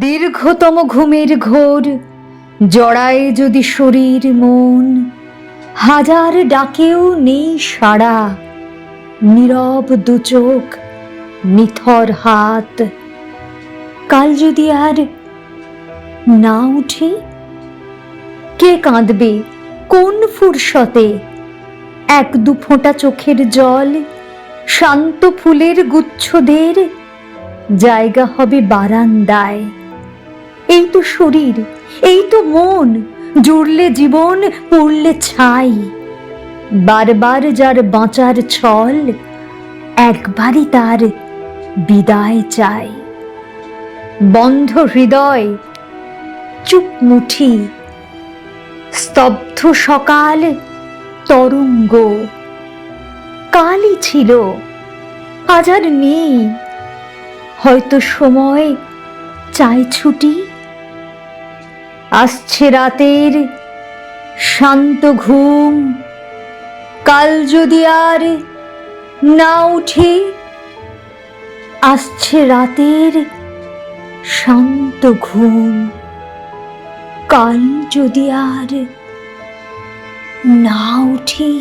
দীর্ঘতম ঘুমের ঘোর জড়ায় যদি শরীর মন, হাজার ডাকেও নেই সাড়া, নীরব দুচোখ নিথর হাত। কাল যদি আর না উঠি, কে কাঁদবে কোন ফুরসতে? এক দু ফোঁটা চোখের জল শান্ত ফুলের গুচ্ছদের জায়গা হবে বারান্দায়। এই তো শরীর, এই তো মন, জুড়লে জীবন, পড়লে ছাই। বারবার যার বাঁচার ছল, একবারই তার বিদায় চাই। বন্ধ হৃদয়, চুপ মুঠি, স্তব্ধ সকাল তরঙ্গ। কালই ছিল, আজ আর নেই, হয়তো সময় চাই ছুটি। আসছে রাতের শান্ত ঘুম, কাল যদি আর না উঠি। আসছে রাতের শান্ত ঘুম, কাল যদি আর না উঠি।